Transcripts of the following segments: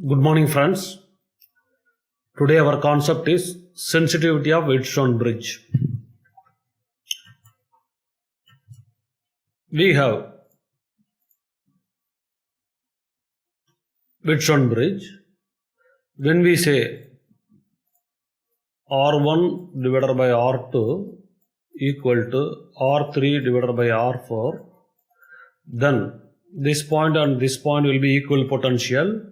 Good morning, friends. Today our concept is sensitivity of Wheatstone bridge. We have Wheatstone bridge. When we say R1 divided by R2 equal to R3 divided by R4, then this point and this point will be equal potential.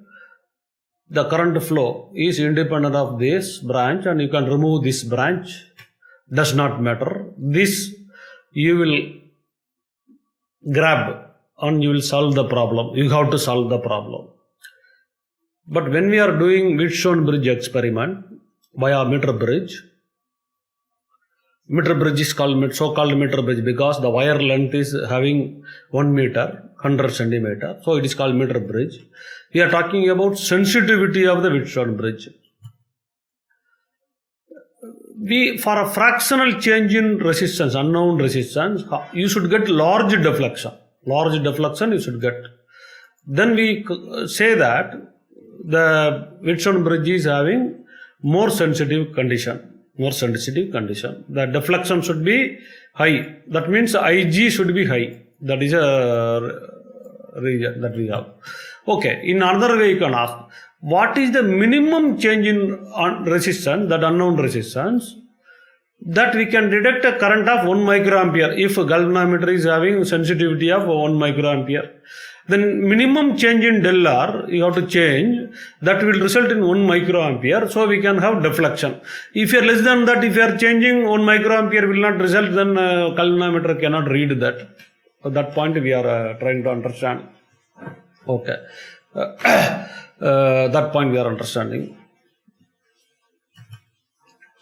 The current flow is independent of this branch and you can remove this branch, does not matter. This you will grab and you will solve the problem. You have to solve the problem. But when we are doing Wheatstone bridge experiment via meter bridge is called so-called meter bridge because the wire length is having 1 meter, 100 centimeter. So it is called meter bridge. We are talking about sensitivity of the Wheatstone bridge. For a fractional change in resistance, unknown resistance, you should get large deflection. Large deflection you should get. Then we say that the Wheatstone bridge is having more sensitive condition. The deflection should be high. That means Ig should be high. That is a region that we have. Okay, in another way you can ask, what is the minimum change in resistance, that unknown resistance, that we can detect a current of 1 microampere if a galvanometer is having sensitivity of 1 microampere. Then minimum change in del R you have to change, that will result in 1 microampere, so we can have deflection. If you are less than that, if you are changing 1 microampere will not result, then galvanometer cannot read that. So that point we are trying to understand. Okay, that point we are understanding.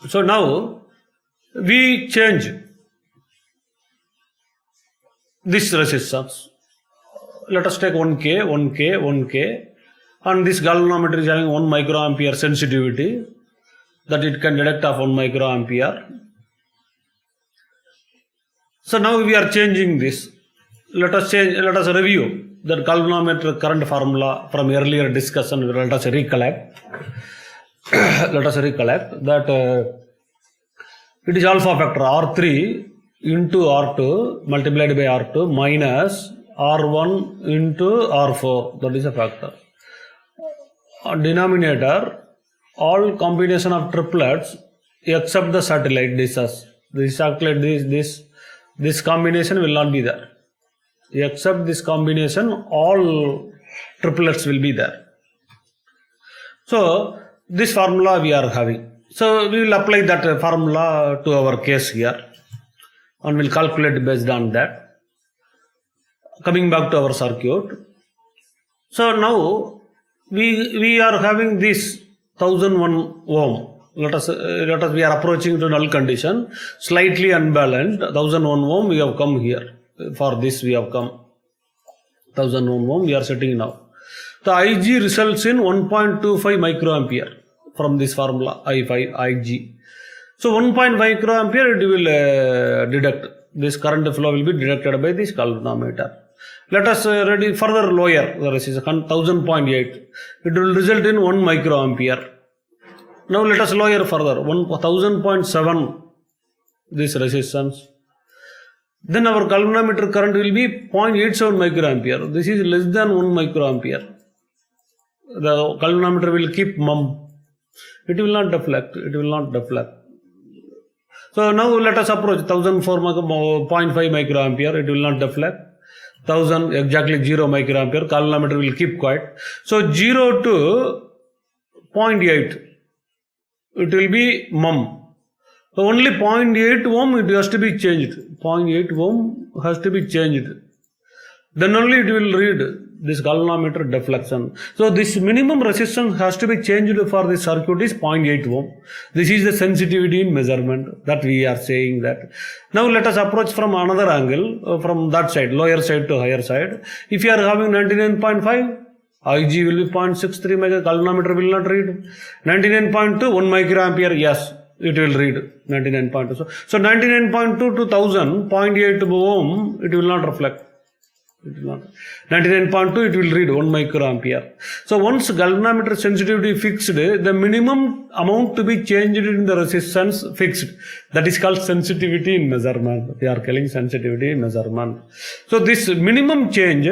So now we change this resistance. Let us take 1K, and this galvanometer is having 1 microampere sensitivity, that it can detect of 1 microampere. So now we are changing this. Let us review that galvanometer current formula from earlier discussion. Let us recollect. That it is alpha factor R3 into R2 multiplied by R2 minus R1 into R4, that is a factor. Denominator, all combination of triplets except the satellite dishes. This combination will not be there. Except this combination, all triplets will be there. So this formula we are having. So we will apply that formula to our case here and we'll calculate based on that. Coming back to our circuit. So now we are having this 1001 ohm. Let us we are approaching to null condition, slightly unbalanced. 1001 ohm we have come here. For this we have come 1001 ohm we are setting now. The Ig results in 1.25 microampere from this formula Ig. So 1.5 microampere it will detect. This current flow will be detected by this galvanometer. Let us further lower the resistance 1000.8. It will result in 1 microampere. Now let us lower further 1000.7 this resistance. Then our galvanometer current will be 0.87 microampere. This is less than 1 microampere. The galvanometer will keep mum. It will not deflect. So now let us approach 1004.5 microampere. It will not deflect. 1000 exactly 0 microampere. Galvanometer will keep quiet. So 0 to 0.8 it will be mum. So only 0.8 ohm it has to be changed. 0.8 ohm has to be changed. Then only it will read this galvanometer deflection. So this minimum resistance has to be changed for this circuit is 0.8 ohm. This is the sensitivity in measurement that we are saying that. Now let us approach from another angle, from that side, lower side to higher side. If you are having 99.5, Ig will be 0.63 mega, galvanometer will not read. 99.2, 1 microampere, yes, it will read 99.2. So 99.2 to 1000, 0.8 ohm, it will not reflect. It will not. 99.2 it will read 1 microampere. So once galvanometer sensitivity fixed, the minimum amount to be changed in the resistance fixed. That is called sensitivity in measurement. We are calling sensitivity in measurement. So this minimum change,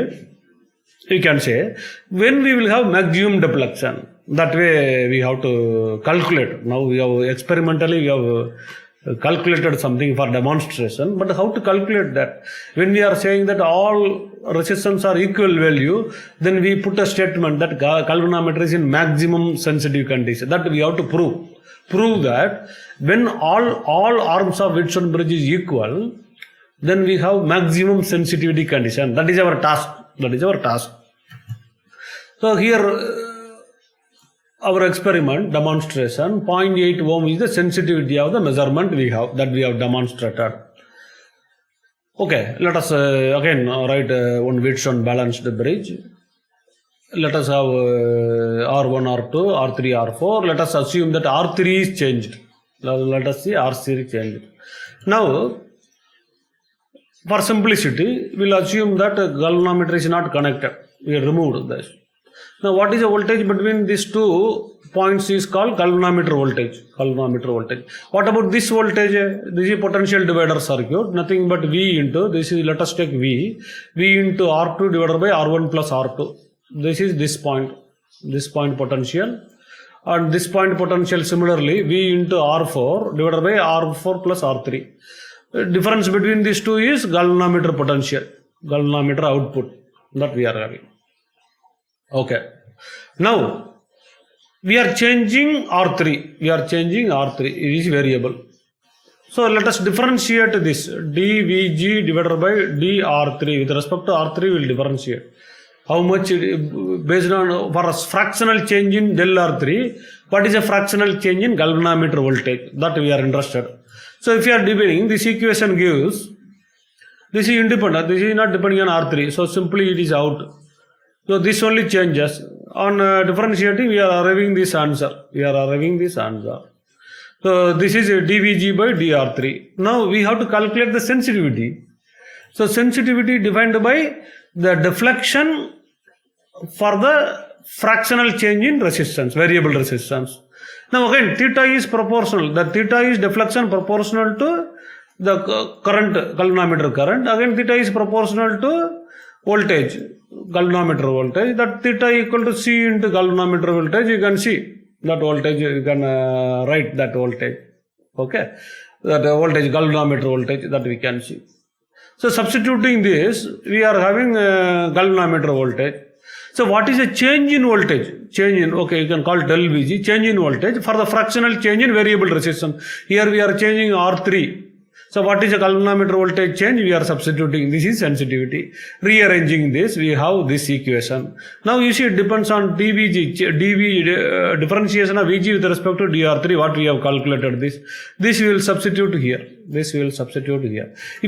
you can say, when we will have maximum deflection. That way we have to calculate. Now we have experimentally we have calculated something for demonstration, but how to calculate that? When we are saying that all resistance are equal value, then we put a statement that galvanometer is in maximum sensitive condition. That we have to prove. Prove that when all arms of Wheatstone bridge is equal, then we have maximum sensitivity condition. That is our task. That is our task. So here our experiment demonstration 0.8 ohm is the sensitivity of the measurement we have demonstrated. Okay, let us again write one Wheatstone balanced bridge. Let us have R1, R2, R3, R4. Let us assume that R3 is changed. Let us see R3 changed. Now, for simplicity, we will assume that galvanometer is not connected. We removed this. Now, what is the voltage between these 2 points is called galvanometer voltage. Galvanometer voltage. What about this voltage? This is potential divider circuit. Nothing but V into, this is, let us take V. V into R2 divided by R1 plus R2. This is this point potential. And this point potential similarly, V into R4 divided by R4 plus R3. The difference between these two is galvanometer potential. Galvanometer output that we are having. Okay. Now, we are changing R3. It is variable. So, let us differentiate this. dVg divided by dR3. With respect to R3, we will differentiate. How much, based on, for a fractional change in del R3, what is a fractional change in galvanometer voltage? That we are interested. So, if you are dividing, this equation gives, this is independent. This is not depending on R3. So, simply it is out. So, this only changes. On differentiating, we are arriving this answer. So, this is dVg by dR3. Now, we have to calculate the sensitivity. So, sensitivity defined by the deflection for the fractional change in resistance, variable resistance. Now, again, theta is proportional. The theta is deflection proportional to the current, galvanometer current. Again, theta is proportional to voltage, galvanometer voltage. That theta equal to C into galvanometer voltage. You can see that voltage, you can write that voltage. Okay, that voltage, galvanometer voltage, that we can see. So, substituting this, we are having galvanometer voltage. So, what is a change in voltage? Okay, you can call del Vg, change in voltage for the fractional change in variable resistance. Here we are changing R3. So, what is a galvanometer voltage change? We are substituting. This is sensitivity. Rearranging this, we have this equation. Now, you see it depends on dV, differentiation of Vg with respect to dR3, what we have calculated this. This we will substitute here. If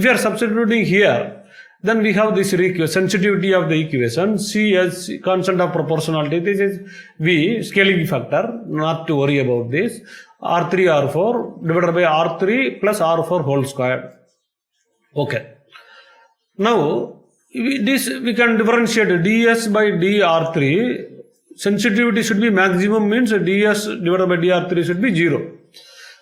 you are substituting here, then we have this sensitivity of the equation. C as constant of proportionality. This is V, scaling factor. Not to worry about this. R3, R4 divided by R3 plus R4 whole square. Okay. Now, we can differentiate ds by dR3. Sensitivity should be maximum, means ds divided by dR3 should be 0.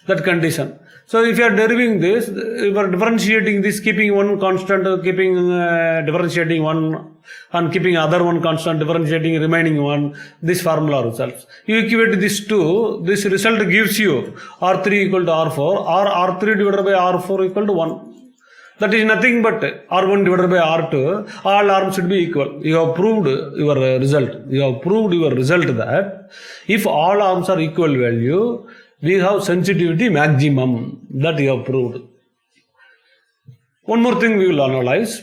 That condition. So, if you are deriving this, you are differentiating this, keeping one constant, differentiating one, and keeping other one constant, differentiating remaining one, this formula results. You equate this to, this result gives you R3 equal to R4, or R3 divided by R4 equal to 1. That is nothing but R1 divided by R2, all arms should be equal. You have proved your result. That if all arms are equal value, we have sensitivity maximum. That you have proved. One more thing we will analyze.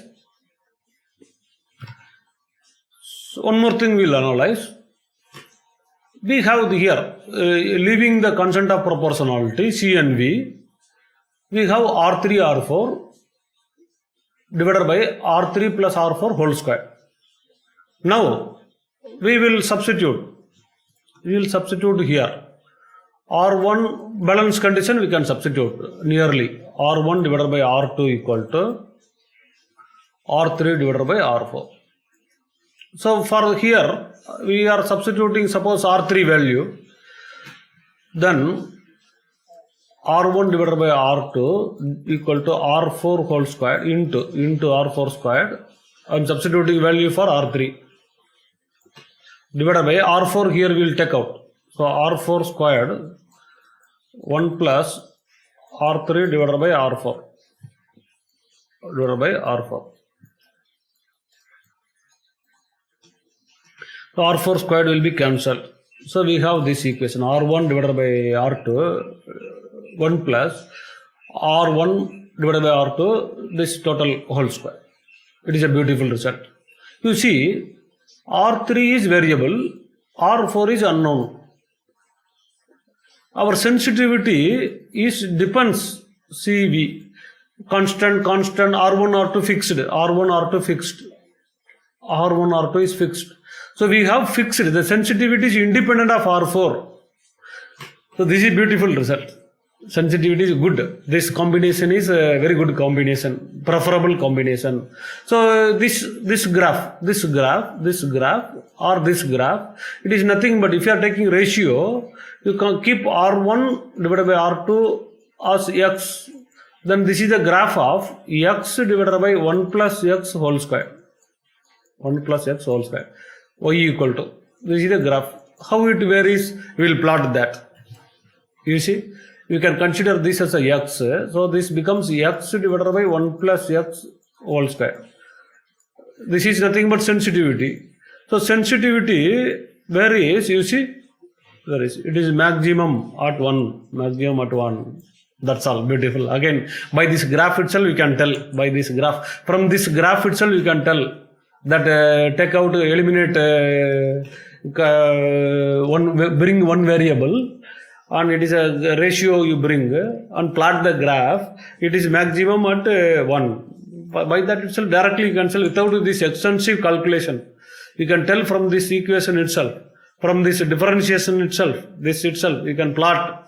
We have here, leaving the constant of proportionality, C and V, we have R3, R4 divided by R3 plus R4 whole square. Now, we will substitute here. R1 balance condition we can substitute nearly. R1 divided by R2 equal to R3 divided by R4. So for here, we are substituting suppose R3 value, then R1 divided by R2 equal to R4 whole square into R4 squared. I am substituting value for R3 divided by R4 here we will take out. So R4 squared 1 plus R3 divided by R4 divided by R4. So R4 squared will be cancelled. So we have this equation R1 divided by R2 1 plus R1 divided by R2 this total whole square. It is a beautiful result. You see R3 is variable, R4 is unknown. Our sensitivity is depends CV constant R1 R2 fixed, R1 R2 fixed, R1 R2 is fixed. So we have fixed, the sensitivity is independent of R4. So this is beautiful result. Sensitivity is good. This combination is a very good combination, preferable combination. So this graph, or this graph, it is nothing but if you are taking ratio, you can keep R1 divided by R2 as X. Then this is the graph of X divided by 1 plus X whole square. 1 plus X whole square. Y equal to. This is the graph. How it varies, we will plot that. You see, you can consider this as a X. So this becomes X divided by 1 plus X whole square. This is nothing but sensitivity. So sensitivity varies, you see, varies. It is maximum at 1, maximum at 1. That's all, beautiful. Again, by this graph itself, you can tell, by this graph. From this graph itself, you can tell that take out, eliminate, bring one variable, and it is a ratio you bring, and plot the graph, it is maximum at 1. By that itself, directly you can tell without this extensive calculation. You can tell from this equation itself, from this differentiation itself, this itself, you can plot.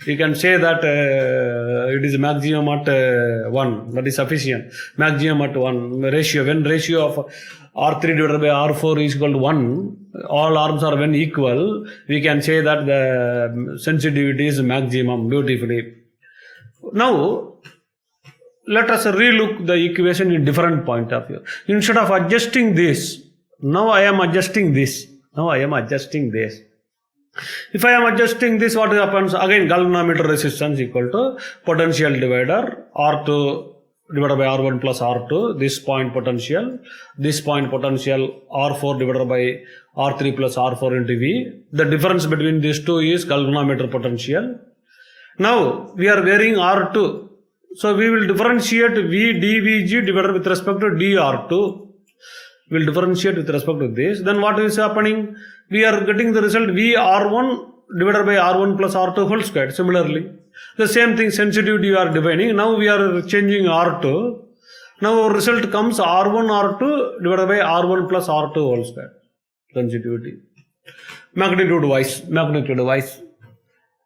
You can say that it is maximum at 1, that is sufficient. Maximum at 1 ratio. When ratio of R3 divided by R4 is equal to 1, all arms are when equal, we can say that the sensitivity is maximum beautifully. Now, let us relook the equation in different point of view. Instead of adjusting this, now I am adjusting this. If I am adjusting this, what happens? Again, galvanometer resistance equal to potential divider R2 divided by R1 plus R2, this point potential R4 divided by R3 plus R4 into V. The difference between these two is galvanometer potential. Now, we are varying R2. So, we will differentiate V dVg divided with respect to dR2. We will differentiate with respect to this. Then what is happening? We are getting the result V R1 divided by R1 plus R2 whole square. Similarly, the same thing sensitivity you are defining. Now we are changing R2. Now our result comes R1 R2 divided by R1 plus R2 whole square. Sensitivity. Magnitude wise.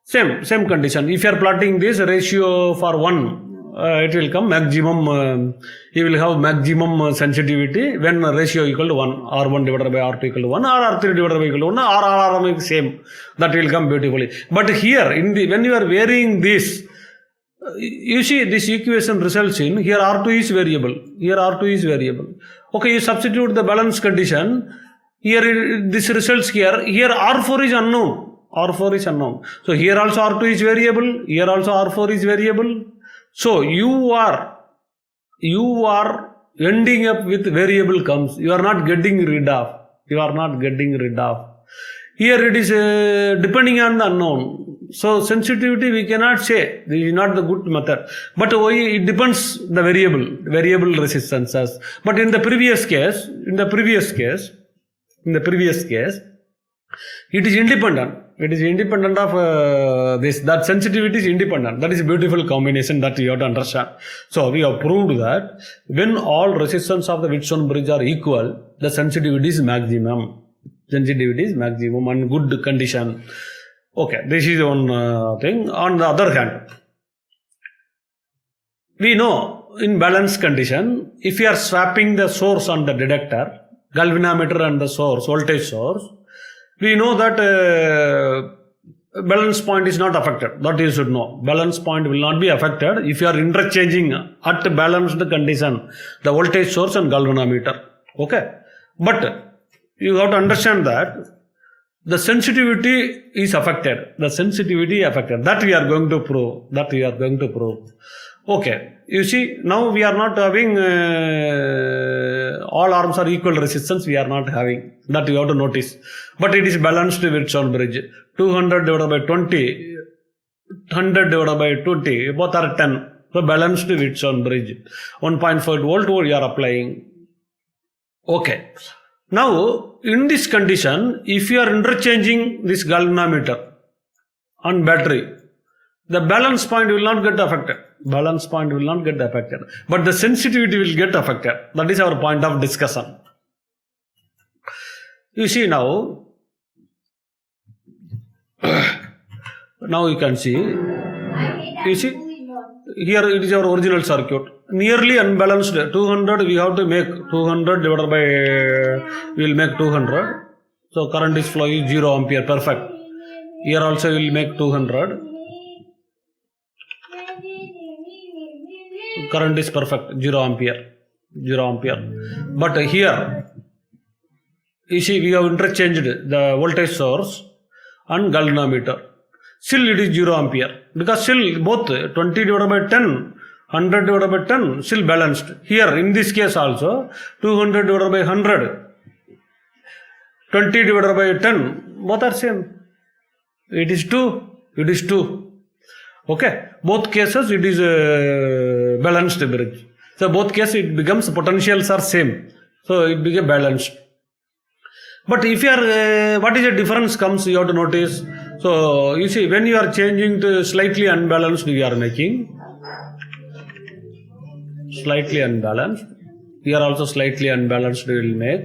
Same condition. If you are plotting this ratio for 1, it will come maximum, you will have maximum sensitivity when ratio equal to 1, R1 divided by R2 equal to 1, or R3 divided by equal to 1, or R is same. That will come beautifully. But here, when you are varying this, you see this equation results in, here R2 is variable. Okay, you substitute the balance condition, here this results here R4 is unknown. So here also R2 is variable, here also R4 is variable. So you are ending up with variable comes. You are not getting rid of. Here it is depending on the unknown. So sensitivity we cannot say. This is not the good method. But it depends the variable resistances. But in the previous case, it is independent. It is independent of this. That sensitivity is independent. That is a beautiful combination that you have to understand. So we have proved that when all resistance of the Wheatstone bridge are equal, the sensitivity is maximum. And good condition. Okay, this is one thing. On the other hand, we know in balance condition, if you are swapping the source on the detector, galvanometer and the source, voltage source, we know that balance point is not affected. That you should know. Balance point will not be affected if you are interchanging at balanced condition the voltage source and galvanometer. Okay, but you have to understand that the sensitivity is affected. The sensitivity affected. That we are going to prove. Okay. You see, now we are not having all arms are equal resistance. We are not having that. You have to notice. But it is balanced Wheatstone bridge. 200 divided by 20, 100 divided by 20, both are 10. So balanced Wheatstone bridge. 1.5 volt you are applying. Okay. Now, in this condition, if you are interchanging this galvanometer on battery, the balance point will not get affected. But the sensitivity will get affected. That is our point of discussion. You see now you can see, here it is our original circuit. Nearly unbalanced, 200 we have to make 200 divided by, we will make 200. So current is flow is 0 ampere, perfect. Here also we will make 200. Current is perfect, 0 ampere. But here, you see, we have interchanged the voltage source and galvanometer. Still it is 0 ampere. Because still both 20 divided by 10, 100 divided by 10, still balanced. Here, in this case also, 200 divided by 100, 20 divided by 10, both are same. It is 2. Okay, both cases it is a balanced bridge. So both cases it becomes potentials are same. So it became balanced. But if you are, what is the difference comes, you have to notice. So you see, when you are changing to slightly unbalanced, we are making slightly unbalanced. Here also slightly unbalanced we will make.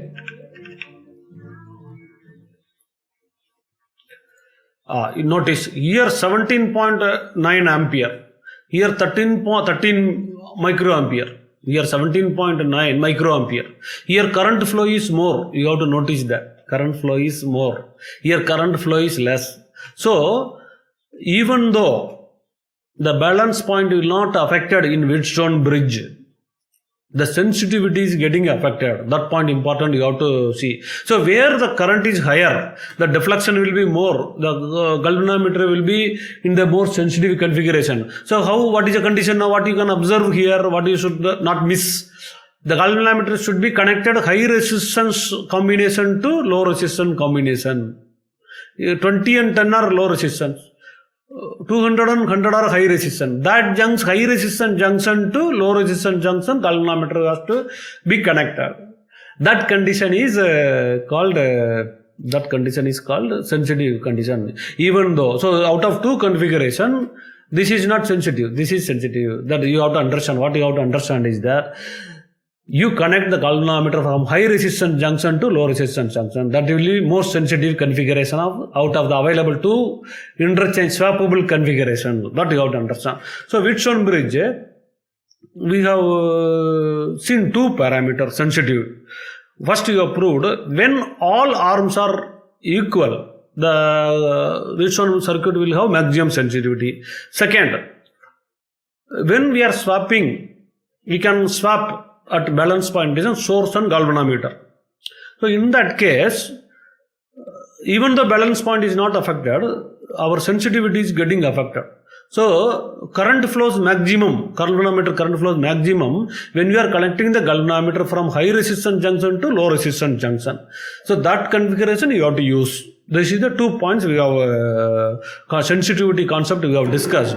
Notice here 17.9 ampere, here 13 microampere, here 17.9 microampere. Here current flow is more. You have to notice that current flow is more. Here current flow is less. So even though the balance point will not affected in Wheatstone bridge, the sensitivity is getting affected. That point important you have to see. So where the current is higher, the deflection will be more. The galvanometer will be in the more sensitive configuration. So what is the condition now? What you can observe here, what you should not miss. The galvanometer should be connected high resistance combination to low resistance combination. 20 and 10 are low resistance. 200 and 100 are high resistance. That high resistance junction to low resistance junction, galvanometer has to be connected. That condition is called sensitive condition. Even though, so out of two configuration, this is not sensitive. This is sensitive. That you have to understand. What you have to understand is that you connect the galvanometer from high resistance junction to low resistance junction. That will be most sensitive configuration out of the available two interchange swappable configuration. That you have to understand. So Wheatstone bridge, we have seen two parameters sensitive. First you have proved when all arms are equal, the Wheatstone circuit will have maximum sensitivity. Second, when we are swapping, we can swap at balance point source and galvanometer. So in that case, even though balance point is not affected, our sensitivity is getting affected. So current flows maximum, galvanometer current flows maximum when we are connecting the galvanometer from high resistance junction to low resistance junction. So that configuration you have to use. This is the 2 points we have sensitivity concept we have discussed.